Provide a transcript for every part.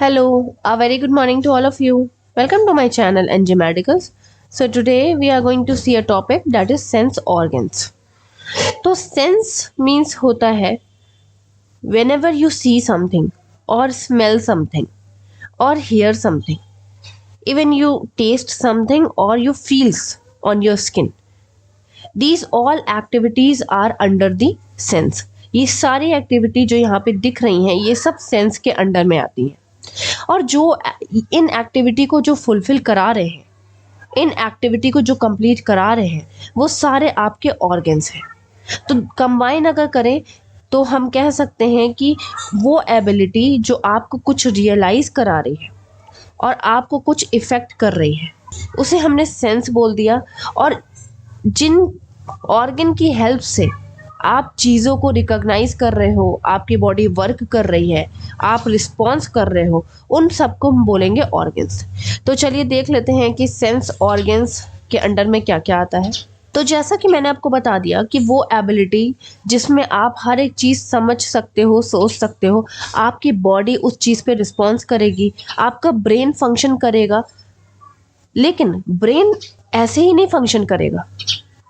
Hello, a very good morning to all of you. Welcome to my channel NG Medicals. So today we are going to see a topic that is sense organs. तो sense means होता है whenever you see something or smell something or hear something, even you taste something or you feels on your skin. These all activities are under the sense. ये सारी activity जो यहाँ पे दिख रही हैं ये सब सेंस के अंडर में आती हैं। और जो इन एक्टिविटी को जो फुलफिल करा रहे हैं, इन एक्टिविटी को जो कंप्लीट करा रहे हैं, वो सारे आपके ऑर्गन्स हैं। तो कंबाइन अगर करें तो हम कह सकते हैं कि वो एबिलिटी जो आपको कुछ रियलाइज करा रही है और आपको कुछ इफेक्ट कर रही है, उसे हमने सेंस बोल दिया। और जिन ऑर्गन की हेल्प से आप चीज़ों को रिकॉग्नाइज कर रहे हो, आपकी बॉडी वर्क कर रही है, आप रिस्पॉन्स कर रहे हो, उन सबको हम बोलेंगे ऑर्गन्स। तो चलिए देख लेते हैं कि सेंस ऑर्गन्स के अंडर में क्या क्या आता है। तो जैसा कि मैंने आपको बता दिया कि वो एबिलिटी जिसमें आप हर एक चीज़ समझ सकते हो, सोच सकते हो, आपकी बॉडी उस चीज़ पे रिस्पॉन्स करेगी, आपका ब्रेन फंक्शन करेगा। लेकिन ब्रेन ऐसे ही नहीं फंक्शन करेगा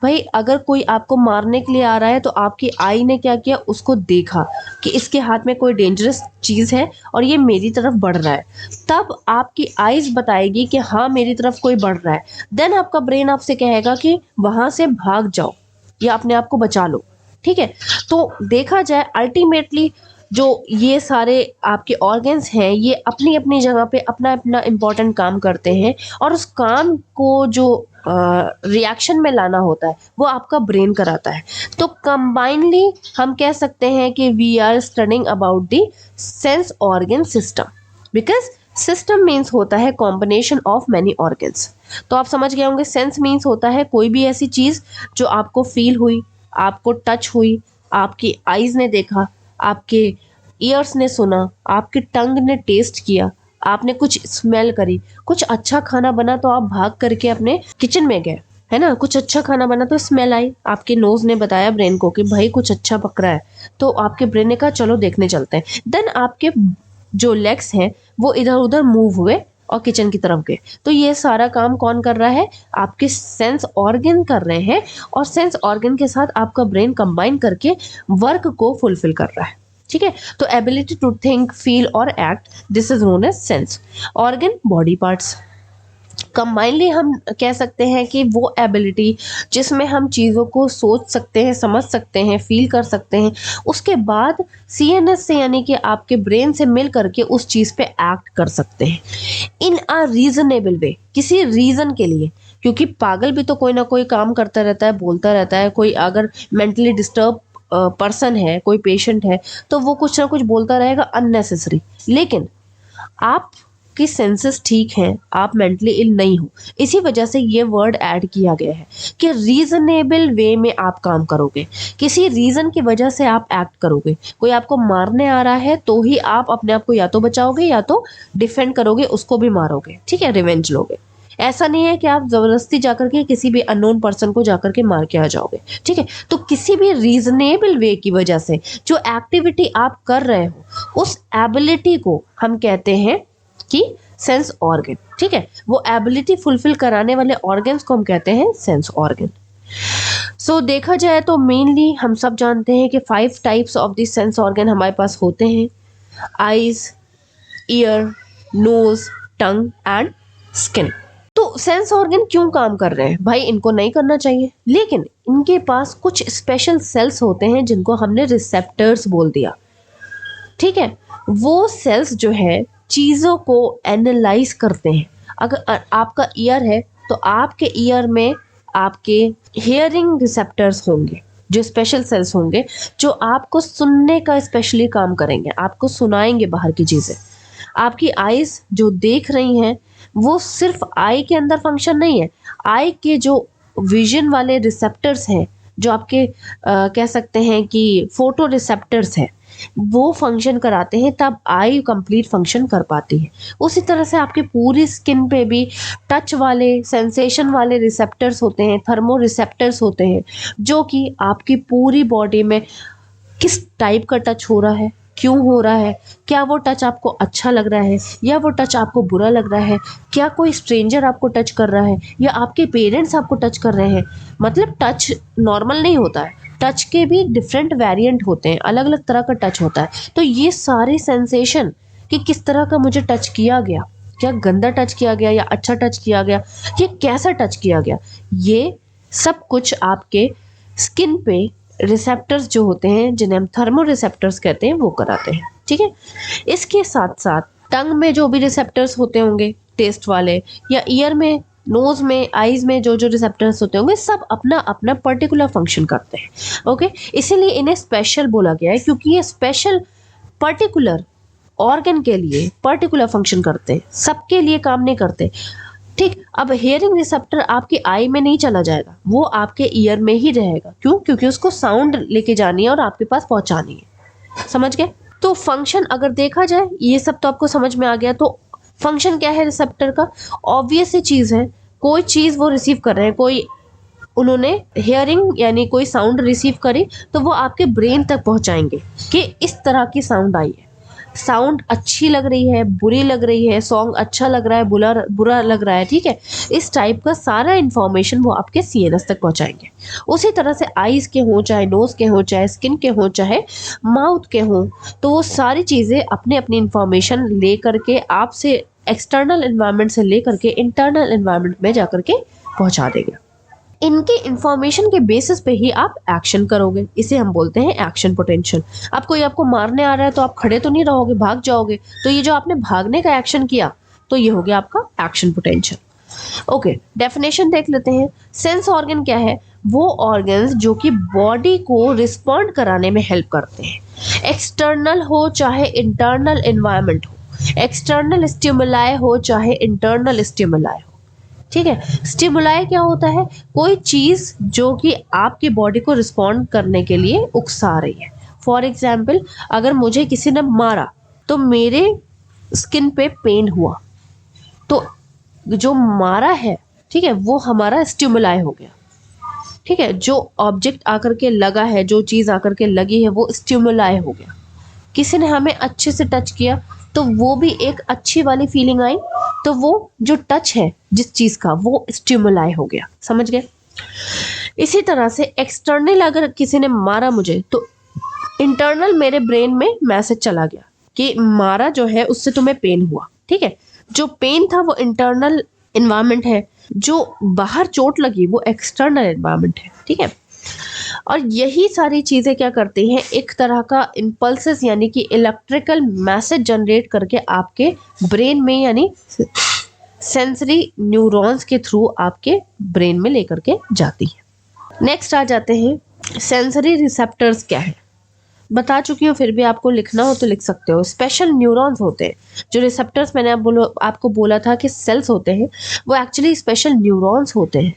भाई। अगर कोई आपको मारने के लिए आ रहा है तो आपकी आई ने क्या किया, उसको देखा कि इसके हाथ में कोई डेंजरस चीज़ है और ये मेरी तरफ बढ़ रहा है, तब आपकी आईज बताएगी कि हाँ मेरी तरफ कोई बढ़ रहा है। देन आपका ब्रेन आपसे कहेगा कि वहाँ से भाग जाओ या अपने आप को बचा लो। ठीक है, तो देखा जाए अल्टीमेटली जो ये सारे आपके ऑर्गन्स हैं ये अपनी अपनी जगह पे अपना अपना इम्पोर्टेंट काम करते हैं, और उस काम को जो रिएक्शन में लाना होता है वो आपका ब्रेन कराता है। तो कंबाइनली हम कह सकते हैं कि we are studying about the sense organ system, because system means होता है कॉम्बिनेशन ऑफ मैनी ऑर्गन्स। तो आप समझ गए होंगे, सेंस मीन्स होता है कोई भी ऐसी चीज़ जो आपको फील हुई, आपको टच हुई, आपकी आईज ने देखा, आपके ईयर्स ने सुना, आपके टंग ने टेस्ट किया, आपने कुछ स्मेल करी। कुछ अच्छा खाना बना तो आप भाग करके अपने किचन में गए, है ना। कुछ अच्छा खाना बना तो स्मेल आई, आपके नोज ने बताया ब्रेन को कि भाई कुछ अच्छा पक रहा है, तो आपके ब्रेन ने कहा चलो देखने चलते हैं। देन आपके जो लेग्स हैं वो इधर उधर मूव हुए और किचन की तरफ गए। तो ये सारा काम कौन कर रहा है, आपके सेंस ऑर्गन कर रहे हैं, और सेंस ऑर्गन के साथ आपका ब्रेन कंबाइन करके वर्क को फुलफिल कर रहा है। ठीक है, तो एबिलिटी टू थिंक, फील और act, this is known as sense organ. Body parts combinedly हम कह सकते हैं कि वो एबिलिटी जिसमें हम चीज़ों को सोच सकते हैं, समझ सकते हैं, फील कर सकते हैं, उसके बाद सीएनएस से यानी कि आपके ब्रेन से मिल करके उस चीज़ पे एक्ट कर सकते हैं इन अ रीजनेबल वे, किसी रीज़न के लिए। क्योंकि पागल भी तो कोई ना कोई काम करता रहता है, बोलता रहता है। कोई अगर मेंटली डिस्टर्ब पर्सन है, कोई पेशेंट है, तो वो कुछ ना कुछ बोलता रहेगा अननेसेसरी। लेकिन आप की सेंसेस ठीक हैं, आप मेंटली इल नहीं हो, इसी वजह से ये वर्ड ऐड किया गया है कि रीजनेबल वे में आप काम करोगे, किसी रीजन की वजह से आप एक्ट करोगे। कोई आपको मारने आ रहा है तो ही आप अपने आप को या तो बचाओगे या तो डिफेंड करोगे, उसको भी मारोगे। ठीक है, रिवेंज लोगे। ऐसा नहीं है कि आप जबरदस्ती जाकर के किसी भी अननोन पर्सन को जाकर के मार के आ जाओगे। ठीक है, तो किसी भी रीजनेबल वे की वजह से जो एक्टिविटी आप कर रहे हो उस एबिलिटी को हम कहते हैं कि सेंस ऑर्गन। ठीक है, वो एबिलिटी फुलफिल कराने वाले ऑर्गन्स को हम कहते हैं सेंस ऑर्गन। सो देखा जाए तो मेनली हम सब जानते हैं कि 5 types of the sense organ हमारे पास होते हैं: eyes, ear, nose, tongue and skin. तो सेंस ऑर्गन क्यों काम कर रहे हैं भाई, इनको नहीं करना चाहिए, लेकिन इनके पास कुछ स्पेशल सेल्स होते हैं जिनको हमने रिसेप्टर्स बोल दिया। ठीक है, वो सेल्स जो है चीज़ों को एनालाइज करते हैं। अगर आपका ईयर है तो आपके ईयर में आपके हियरिंग रिसेप्टर्स होंगे, जो स्पेशल सेल्स होंगे जो आपको सुनने का स्पेशली काम करेंगे, आपको सुनाएंगे बाहर की चीज़ें। आपकी आईज जो देख रही हैं वो सिर्फ आई के अंदर फंक्शन नहीं है, आई के जो विजन वाले रिसेप्टर्स हैं, जो आपके कह सकते हैं कि फोटो रिसेप्टर्स हैं, वो फंक्शन कराते हैं, तब आई कंप्लीट फंक्शन कर पाती है। उसी तरह से आपकी पूरी स्किन पे भी टच वाले, सेंसेशन वाले रिसेप्टर्स होते हैं, थर्मो रिसेप्टर्स होते हैं, जो कि आपकी पूरी बॉडी में किस टाइप का टच हो रहा है, क्यों हो रहा है, क्या वो टच आपको अच्छा लग रहा है या वो टच आपको बुरा लग रहा है, क्या कोई स्ट्रेंजर आपको टच कर रहा है या आपके पेरेंट्स आपको टच कर रहे हैं। मतलब टच नॉर्मल नहीं होता है, टच के भी डिफरेंट वेरिएंट होते हैं, अलग अलग तरह का टच होता है। तो ये सारे सेंसेशन कि किस तरह का मुझे टच किया गया, क्या गंदा टच किया गया या अच्छा टच किया गया, ये कैसा टच किया गया, ये सब कुछ आपके स्किन पे रिसेप्टर्स जो होते हैं, जिन्हें हम थर्मो रिसेप्टर्स कहते हैं, वो कराते हैं। ठीक है, इसके साथ साथ टंग में जो भी रिसेप्टर्स होते होंगे टेस्ट वाले, या ईयर में, नोज में, आईज में जो जो रिसेप्टर्स होते होंगे, सब अपना अपना पर्टिकुलर फंक्शन करते हैं। ओके, इसीलिए इन्हें स्पेशल बोला गया है, क्योंकि ये स्पेशल पर्टिकुलर ऑर्गन के लिए पर्टिकुलर फंक्शन करते हैं, सबके लिए काम नहीं करते। ठीक, अब हियरिंग रिसेप्टर आपकी आई में नहीं चला जाएगा, वो आपके ईयर में ही रहेगा। क्यों? क्योंकि उसको साउंड लेके जानी है और आपके पास पहुंचानी है। समझ गए? तो फंक्शन अगर देखा जाए, ये सब तो आपको समझ में आ गया। तो फंक्शन क्या है रिसेप्टर का? ऑब्वियस ही चीज है, कोई चीज वो रिसीव कर रहे हैं, कोई उन्होंने हियरिंग यानी कोई साउंड रिसीव करी, तो वो आपके ब्रेन तक पहुंचाएंगे कि इस तरह की साउंड आई है, साउंड अच्छी लग रही है, बुरी लग रही है, सॉन्ग अच्छा लग रहा है, बुरा लग रहा है। ठीक है, इस टाइप का सारा इन्फॉर्मेशन वो आपके सीएनएस तक पहुंचाएंगे। उसी तरह से आईज के हों, चाहे नोज के हों, चाहे स्किन के हों, चाहे माउथ के हों, तो वो सारी चीज़ें अपने अपनी इन्फॉर्मेशन ले करके आपसे एक्सटर्नल इन्वायरमेंट से ले करके इंटरनल इन्वायरमेंट में जा करके पहुंचा देगा। इनके इंफॉर्मेशन के बेसिस पे ही आप एक्शन करोगे, इसे हम बोलते हैं एक्शन पोटेंशियल। अब कोई आपको मारने आ रहा है तो आप खड़े तो नहीं रहोगे, भाग जाओगे। तो ये जो आपने भागने का एक्शन किया, तो ये हो गया आपका एक्शन पोटेंशियल। ओके, डेफिनेशन देख लेते हैं। सेंस ऑर्गन क्या है? वो ऑर्गन्स जो कि बॉडी को रिस्पॉन्ड कराने में हेल्प करते हैं, एक्सटर्नल हो चाहे इंटरनल इन्वायरमेंट हो, एक्सटर्नल स्टिमुलाई हो चाहे इंटरनल स्टिमुलाई हो। ठीक है, स्टिमुलाई क्या होता है? कोई चीज जो कि आपकी बॉडी को रिस्पॉन्ड करने के लिए उकसा रही है। फॉर एग्जाम्पल, अगर मुझे किसी ने मारा तो मेरे स्किन पे पेन हुआ, तो जो मारा है, ठीक है, वो हमारा स्टिमुलाई हो गया। ठीक है, जो ऑब्जेक्ट आकर के लगा है, जो चीज आकर के लगी है, वो स्टिमुलाई हो गया। किसी ने हमें अच्छे से टच किया तो वो भी एक अच्छी वाली फीलिंग आई, तो वो जो टच है जिस चीज का, वो स्टिमुलाई हो गया। समझ गए? इसी तरह से एक्सटर्नल अगर किसी ने मारा मुझे, तो इंटरनल मेरे ब्रेन में मैसेज चला गया कि मारा जो है उससे तुम्हें पेन हुआ। ठीक है, जो पेन था वो इंटरनल इन्वायरमेंट है, जो बाहर चोट लगी वो एक्सटर्नल इन्वायरमेंट है। ठीक है, और यही सारी चीजें क्या करती हैं, एक तरह का इम्पल्सेस यानी कि इलेक्ट्रिकल मैसेज जनरेट करके आपके ब्रेन में यानी सेंसरी न्यूरॉन्स के थ्रू आपके ब्रेन में लेकर के जाती है। नेक्स्ट आ जाते हैं, सेंसरी रिसेप्टर्स क्या है? बता चुकी हूँ, फिर भी आपको लिखना हो तो लिख सकते हो। स्पेशल न्यूरॉन्स होते हैं, जो रिसेप्टर्स मैंने आपको बोला था कि सेल्स होते हैं, वो एक्चुअली स्पेशल न्यूरॉन्स होते हैं।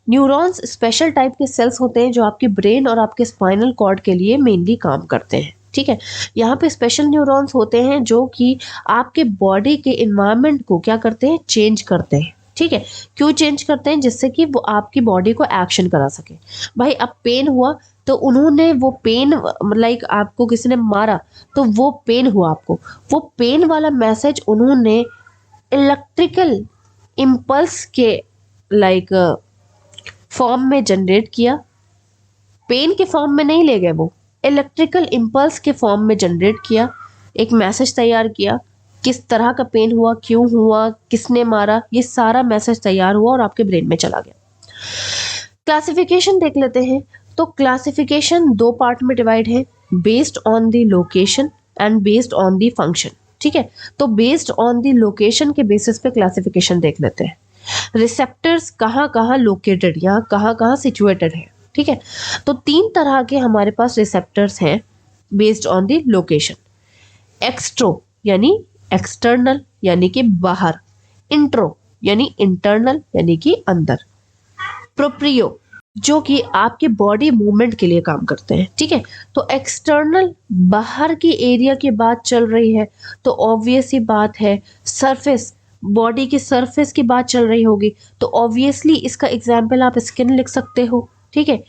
न्यूरॉन्स स्पेशल टाइप के सेल्स होते हैं जो आपके ब्रेन और आपके स्पाइनल कॉर्ड के लिए मेनली काम करते हैं। ठीक है, यहाँ पे स्पेशल न्यूरॉन्स होते हैं जो कि आपके बॉडी के इन्वायरमेंट को क्या करते हैं, चेंज करते हैं। ठीक है, क्यों चेंज करते हैं? जिससे कि वो आपकी बॉडी को एक्शन करा सके। भाई अब पेन हुआ तो उन्होंने वो पेन, लाइक आपको किसी ने मारा तो वो पेन हुआ आपको, वो पेन वाला मैसेज उन्होंने इलेक्ट्रिकल इम्पल्स के लाइक फॉर्म में जनरेट किया। पेन के फॉर्म में नहीं ले गए, वो इलेक्ट्रिकल इम्पल्स के फॉर्म में जनरेट किया, एक मैसेज तैयार किया, किस तरह का पेन हुआ, क्यों हुआ, किसने मारा, ये सारा मैसेज तैयार हुआ और आपके ब्रेन में चला गया। क्लासिफिकेशन देख लेते हैं। तो क्लासिफिकेशन दो पार्ट में डिवाइड है, based on the location and based on the function. ठीक है, तो बेस्ड ऑन द लोकेशन के बेसिस पे क्लासिफिकेशन देख लेते हैं। रिसेप्टर्स कहाँ कहाँ लोकेटेड, यहाँ कहाँ कहाँ सिचुएटेड है। ठीक है, तो तीन तरह के हमारे पास रिसेप्टर्स हैं based on the location. Extero यानी एक्सटर्नल यानी कि बाहर, इंट्रो यानी इंटरनल यानी कि अंदर, प्रोप्रियो जो कि आपके बॉडी मूवमेंट के लिए काम करते हैं। ठीक है, तो एक्सटर्नल बाहर की एरिया की बात चल रही है, तो ऑब्वियस ही बात है सरफेस, बॉडी के सरफेस की बात चल रही होगी, तो ऑब्वियसली इसका एग्जाम्पल आप स्किन लिख सकते हो। ठीक है,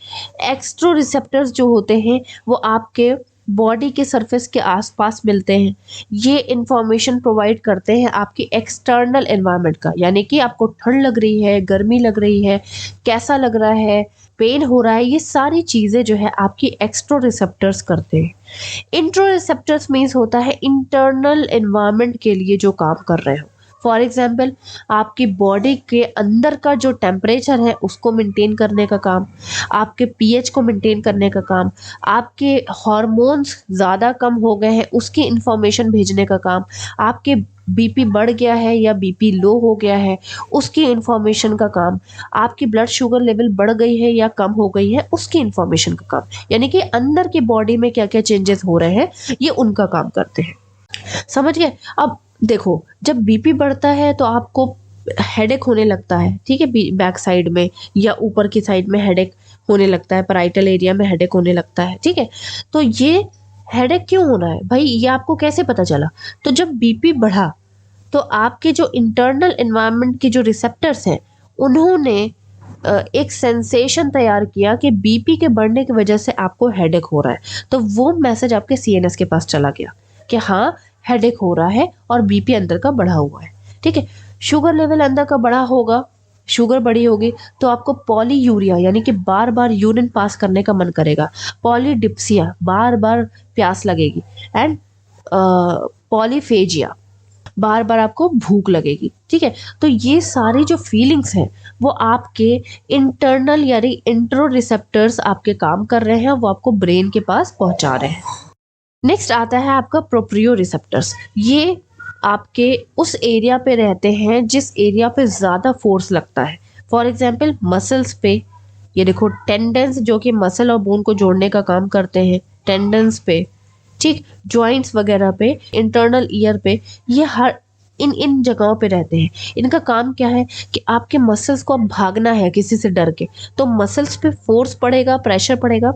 एक्स्ट्रो रिसेप्टर्स जो होते हैं वो आपके बॉडी के सरफेस के आसपास मिलते हैं। ये इंफॉर्मेशन प्रोवाइड करते हैं आपकी एक्सटर्नल एनवायरनमेंट का, यानी कि आपको ठंड लग रही है, गर्मी लग रही है, कैसा लग रहा है, पेन हो रहा है, ये सारी चीज़ें जो है आपकी एक्स्ट्रो रिसेप्टर्स करते हैं। इंट्रो रिसेप्टर्स मीन्स होता है इंटरनल एनवायरनमेंट के लिए जो काम कर रहे हो। फॉर एग्जाम्पल, आपकी बॉडी के अंदर का जो टेम्परेचर है उसको मेंटेन करने का काम, आपके पीएच को मेंटेन करने का काम, आपके हार्मोन्स ज़्यादा कम हो गए हैं उसकी इंफॉर्मेशन भेजने का काम, आपके बीपी बढ़ गया है या बीपी लो हो गया है उसकी इंफॉर्मेशन का काम, आपकी ब्लड शुगर लेवल बढ़ गई है या कम हो गई है उसकी इंफॉर्मेशन का काम, यानी कि अंदर की बॉडी में क्या क्या चेंजेस हो रहे हैं ये उनका काम करते हैं। समझ गए? अब देखो, जब बीपी बढ़ता है तो आपको हेडेक होने लगता है, ठीक है, बैक साइड में या ऊपर की साइड में हेडेक होने लगता है, पैराइटल एरिया में हेडेक होने लगता है, ठीक है। तो ये हेडेक क्यों हो रहा है भाई, ये आपको कैसे पता चला? तो जब बीपी बढ़ा तो आपके जो इंटरनल एनवायरनमेंट के जो रिसेप्टर्स हैं उन्होंने एक सेंसेशन तैयार किया कि बीपी के बढ़ने की वजह से आपको हेडेक हो रहा है। तो वो मैसेज आपके सीएनएस के पास चला गया कि हाँ, हेडेक हो रहा है और बीपी अंदर का बढ़ा हुआ है, ठीक है। शुगर लेवल अंदर का बढ़ा होगा, शुगर बढ़ी होगी तो आपको पॉलीयूरिया यानी कि बार बार यूरिन पास करने का मन करेगा, पॉलीडिप्सिया बार बार प्यास लगेगी, एंड पॉलीफेजिया बार बार आपको भूख लगेगी, ठीक है। तो ये सारी जो फीलिंग्स हैं वो आपके इंटरनल यानी इंट्रो रिसेप्टर्स आपके काम कर रहे हैं, वो आपको ब्रेन के पास पहुंचा रहे हैं। नेक्स्ट आता है आपका प्रोप्रियो रिसेप्टर्स। ये आपके उस एरिया पे रहते हैं जिस एरिया पे ज़्यादा फोर्स लगता है। फॉर एग्जाम्पल मसल्स पे, ये देखो टेंडन्स जो कि मसल और बोन को जोड़ने का काम करते हैं, टेंडन्स पे, ठीक, जॉइंट्स वगैरह पे, इंटरनल ईयर पे, ये हर इन जगहों पे रहते हैं। इनका काम क्या है कि आपके मसल्स को अब भागना है किसी से डर के, तो मसल्स पे फोर्स पड़ेगा, प्रेशर पड़ेगा।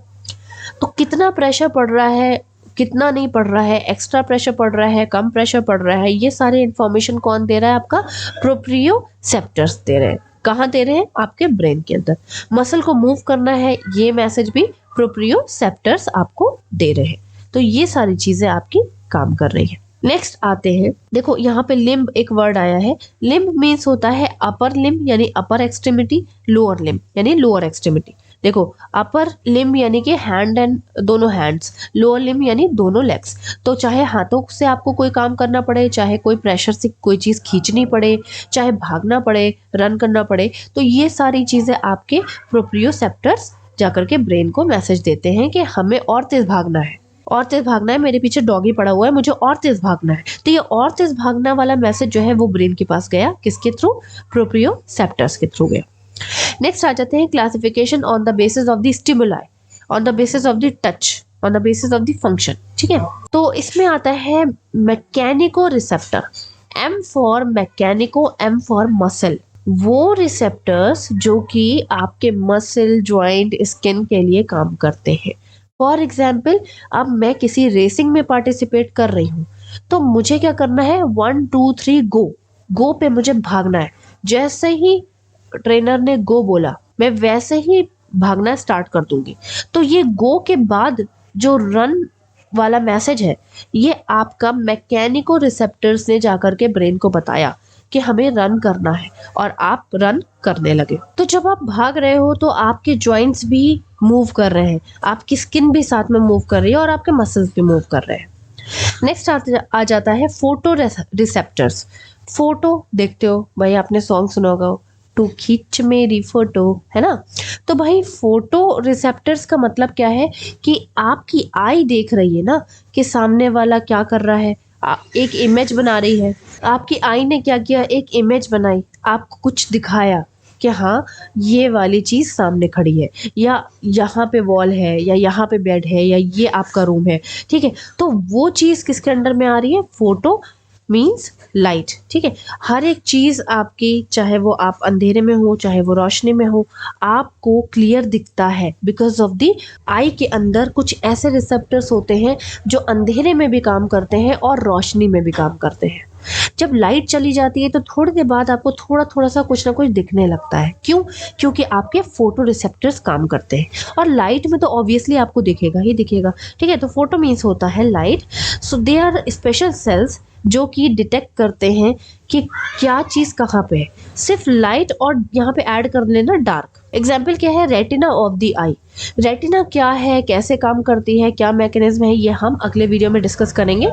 तो कितना प्रेशर पड़ रहा है, कितना नहीं पड़ रहा है, एक्स्ट्रा प्रेशर पड़ रहा है, कम प्रेशर पड़ रहा है, ये सारी इंफॉर्मेशन कौन दे रहा है? आपका प्रोप्रियोसेप्टर्स दे रहे हैं। कहाँ दे रहे हैं? आपके ब्रेन के अंदर। मसल को मूव करना है, ये मैसेज भी प्रोप्रियोसेप्टर्स आपको दे रहे हैं। तो ये सारी चीजें आपकी काम कर रही है। नेक्स्ट आते हैं, देखो यहाँ पे लिम्ब एक वर्ड आया है। लिम्ब मीन्स होता है अपर लिम्ब यानी अपर एक्सट्रीमिटी, लोअर लिम्ब यानी लोअर एक्सट्रीमिटी। देखो, अपर लिम्ब यानी कि हैंड एंड दोनों हैंड्स, लोअर लिम्ब यानी दोनों लेग्स। तो चाहे हाथों से आपको कोई काम करना पड़े, चाहे कोई प्रेशर से कोई चीज़ खींचनी पड़े, चाहे भागना पड़े, रन करना पड़े, तो ये सारी चीज़ें आपके प्रोप्रियोसेप्टर्स जाकर के ब्रेन को मैसेज देते हैं कि हमें और तेज भागना है, और तेज भागना है, मेरे पीछे डॉगी पड़ा हुआ है, मुझे और तेज भागना है। तो ये और तेज भागना वाला मैसेज जो है वो ब्रेन के पास गया, किसके थ्रू? प्रोप्रियोसेप्टर्स के थ्रू गया। नेक्स्ट आ जाते हैं classification on the basis of the stimuli, on the basis of the touch, on the basis of the function, ठीक है। तो इसमें आता है mechanoreceptor, M for mechano, M for muscle. वो रिसेप्टर्स जो कि आपके मसल, ज्वाइंट, स्किन के लिए काम करते हैं। फॉर एग्जाम्पल, अब मैं किसी रेसिंग में पार्टिसिपेट कर रही हूँ तो मुझे क्या करना है? 1 2 3 गो, गो पे मुझे भागना है। जैसे ही ट्रेनर ने गो बोला मैं वैसे ही भागना स्टार्ट कर दूंगी। तो ये गो के बाद जो रन वाला मैसेज है ये आपका मैकेनिको रिसेप्टर्स ने जाकर के ब्रेन को बताया कि हमें रन करना है, और आप रन करने लगे। तो जब आप भाग रहे हो तो आपके जॉइंट्स भी मूव कर रहे हैं, आपकी स्किन भी साथ में मूव कर रही है और आपके मसल्स भी मूव कर रहे हैं। नेक्स्ट आ जाता है फोटो रिसेप्टर्स। फोटो देखते हो भाई, आपने सॉन्ग सुना होगा, टू खींच मेरी फोटो, है ना। तो भाई फोटो रिसेप्टर्स का मतलब क्या है कि आपकी आई देख रही है ना कि सामने वाला क्या कर रहा है, एक इमेज बना रही है। आपकी आई ने क्या किया? एक इमेज बनाई, आपको कुछ दिखाया कि हाँ ये वाली चीज़ सामने खड़ी है, या यहाँ पे वॉल है, या यहाँ पे बेड है, या ये आपका रूम है, ठीक है। तो वो चीज़ किसके अंडर में आ रही है? फोटो मीन्स लाइट, ठीक है। हर एक चीज़ आपकी, चाहे वो आप अंधेरे में हो चाहे वो रोशनी में हो, आपको क्लियर दिखता है बिकॉज ऑफ दी आई के अंदर कुछ ऐसे रिसेप्टर्स होते हैं जो अंधेरे में भी काम करते हैं और रोशनी में भी काम करते हैं। जब लाइट चली जाती है तो थोड़ी देर बाद आपको थोड़ा थोड़ा सा कुछ ना कुछ दिखने लगता है। क्यों? क्योंकि आपके फोटो रिसेप्टर्स काम करते हैं, और लाइट में तो ऑब्वियसली आपको दिखेगा ही दिखेगा, ठीक है। तो फोटो मीन्स होता है light. So they are special cells जो कि डिटेक्ट करते हैं कि क्या चीज़ कहाँ पे है। सिर्फ लाइट और यहाँ पे ऐड कर लेना डार्क। एग्जाम्पल क्या है? Retina of the I. Retina क्या है, कैसे काम करती है, क्या मैकेनिज्म है, ये हम अगले वीडियो में डिस्कस करेंगे।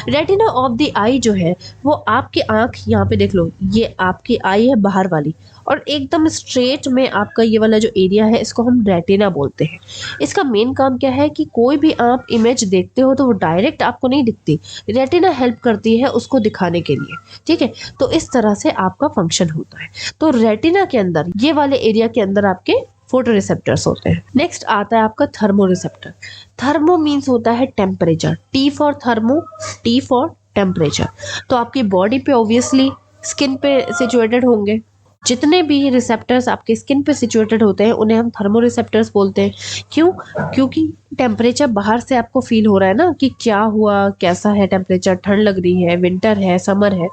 रेटिना ऑफ द आई जो है वो आपकी आंख, यहाँ पे देख लो, ये आपकी आई है बाहर वाली, और एकदम स्ट्रेट में आपका ये वाला जो एरिया है इसको हम रेटिना बोलते हैं। इसका मेन काम क्या है कि कोई भी आप इमेज देखते हो तो वो डायरेक्ट आपको नहीं दिखती, रेटिना हेल्प करती है उसको दिखाने के लिए, ठीक है। तो इस तरह से आपका फंक्शन होता है। तो रेटिना के अंदर, ये वाले एरिया के अंदर आपके फोटो रिसेप्टर्स होते हैं। नेक्स्ट आता है आपका थर्मो रिसेप्टर। थर्मो मीन्स होता है temperature, T for thermo, T for temperature. तो आपकी बॉडी पे ऑब्वियसली स्किन पे सिचुएटेड होंगे। जितने भी रिसेप्टर्स आपके स्किन पे सिचुएटेड होते हैं उन्हें हम थर्मो रिसेप्टर्स बोलते हैं। क्यों? क्योंकि टेम्परेचर बाहर से आपको फील हो रहा है ना कि क्या हुआ, कैसा है टेम्परेचर, ठंड लग रही है, विंटर है, समर है।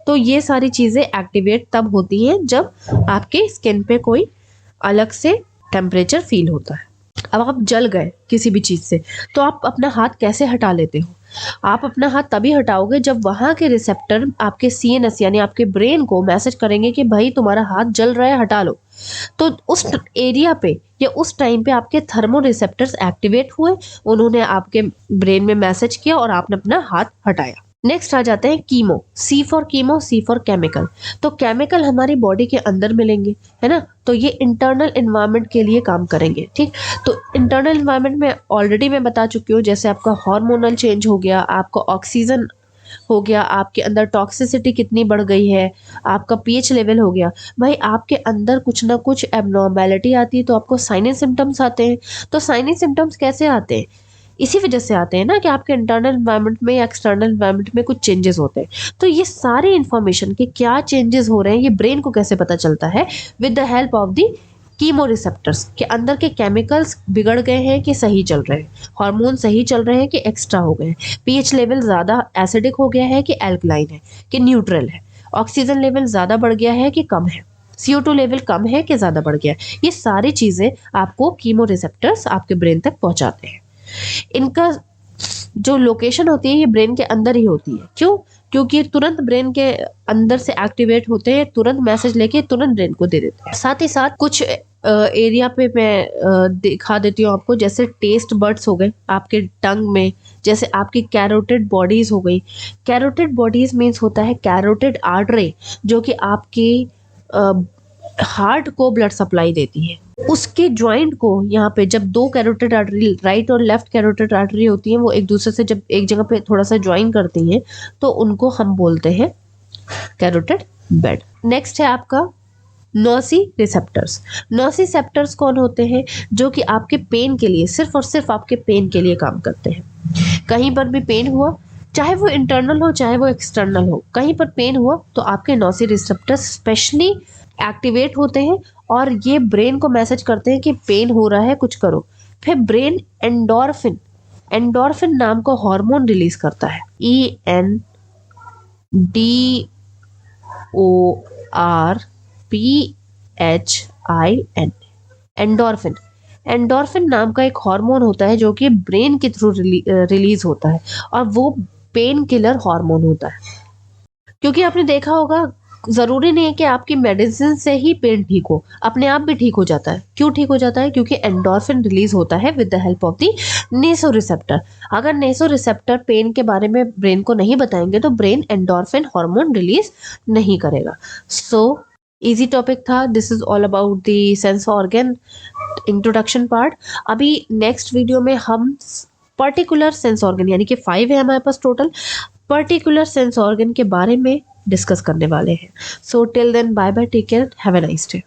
तो ये सारी चीज़ें एक्टिवेट तब होती हैं जब आपके स्किन पे कोई अलग से टेम्परेचर फील होता है। अब आप जल गए किसी भी चीज़ से, तो आप अपना हाथ कैसे हटा लेते हो? आप अपना हाथ तभी हटाओगे जब वहाँ के रिसेप्टर आपके सीएनएस यानी आपके ब्रेन को मैसेज करेंगे कि भाई तुम्हारा हाथ जल रहा है, हटा लो। तो उस एरिया पे या उस टाइम पे आपके थर्मो रिसेप्टर्स एक्टिवेट हुए, उन्होंने आपके ब्रेन में मैसेज किया और आपने अपना हाथ हटाया। नेक्स्ट आ जाते हैं chemo. C for chemo, C for chemical. तो केमिकल हमारी बॉडी के अंदर मिलेंगे, है ना। तो ये इंटरनल एनवायरनमेंट के लिए काम करेंगे, ठीक। तो इंटरनल एनवायरनमेंट में ऑलरेडी मैं बता चुकी हूँ, जैसे आपका हार्मोनल चेंज हो गया, आपका ऑक्सीजन हो गया, आपके अंदर टॉक्सिसिटी कितनी बढ़ गई है, आपका पीएच लेवल हो गया। भाई आपके अंदर कुछ ना कुछ एबनॉर्मेलिटी आती है तो आपको साइनस सिम्टम्स आते हैं। तो साइनस सिम्टम्स कैसे आते हैं? इसी वजह से आते हैं ना कि आपके इंटरनल एनवायरनमेंट में या एक्सटर्नल एनवायरनमेंट में कुछ चेंजेस होते हैं। तो ये सारी इन्फॉर्मेशन कि क्या चेंजेस हो रहे हैं ये ब्रेन को कैसे पता चलता है? With the help of the chemo receptors के अंदर के केमिकल्स बिगड़ गए हैं कि सही चल रहे हैं, हार्मोन सही चल रहे हैं कि एक्स्ट्रा हो गए हैं, पीएच लेवल ज़्यादा एसिडिक हो गया है कि एल्कलाइन है कि न्यूट्रल है, ऑक्सीजन लेवल ज़्यादा बढ़ गया है कि कम है, CO2 लेवल कम है कि ज़्यादा बढ़ गया है। ये सारी चीज़ें आपको कीमो रिसेप्टर्स आपके ब्रेन तक पहुँचाते हैं। इनका जो लोकेशन होती है ये ब्रेन के अंदर ही होती है। क्यों? क्योंकि ये तुरंत ब्रेन के अंदर से एक्टिवेट होते हैं, तुरंत मैसेज लेके तुरंत ब्रेन को दे देते हैं। साथ ही साथ कुछ एरिया पे मैं दिखा देती हूँ आपको, जैसे टेस्ट बड्स हो गए आपके टंग में, जैसे आपकी कैरोटिड बॉडीज हो गई। कैरोटिड बॉडीज मीन्स होता है कैरोटिड आर्टरी, जो कि आपकी हार्ट को ब्लड सप्लाई देती है। उसके ज्वाइंट को यहाँ पे जब दो कैरोटिड आर्टरी, राइट और लेफ्ट कैरोटिड आर्टरी होती हैं, वो एक दूसरे से जब एक जगह पे थोड़ा सा ज्वाइन करती हैं तो उनको हम बोलते हैं कैरोटिड बेड। नेक्स्ट है आपका नोसी रिसेप्टर्स। नोसी रिसेप्टर्स कौन होते हैं? जो कि आपके पेन के लिए, सिर्फ और सिर्फ आपके पेन के लिए काम करते हैं। कहीं पर भी पेन हुआ, चाहे वो इंटरनल हो चाहे वो एक्सटर्नल हो, कहीं पर पेन हुआ तो आपके नोसी रिसेप्टर्स स्पेशली एक्टिवेट होते हैं और ये ब्रेन को मैसेज करते हैं कि पेन हो रहा है, कुछ करो। फिर ब्रेन एंडोर्फिन नाम का हार्मोन रिलीज करता है, ENDORPHIN, एंडोर्फिन। एंडोर्फिन नाम का एक हार्मोन होता है जो कि ब्रेन के थ्रू रिलीज होता है और वो पेन किलर हार्मोन होता है। क्योंकि आपने देखा होगा, जरूरी नहीं है कि आपकी मेडिसिन से ही पेन ठीक हो, अपने आप भी ठीक हो जाता है। क्यों ठीक हो जाता है? क्योंकि एंडोर्फिन रिलीज होता है with the help of the NESO receptor. अगर नेसो रिसेप्टर पेन के बारे में ब्रेन को नहीं बताएंगे तो ब्रेन एंडोर्फिन हार्मोन रिलीज नहीं करेगा। सो इजी टॉपिक था। This is all about the sense organ introduction part. अभी नेक्स्ट वीडियो में हम पर्टिकुलर सेंस ऑर्गन, यानी कि 5 है हमारे पास टोटल, पर्टिकुलर सेंस ऑर्गन के बारे में डिस्कस करने वाले हैं। So till then bye bye, take care, have a nice day.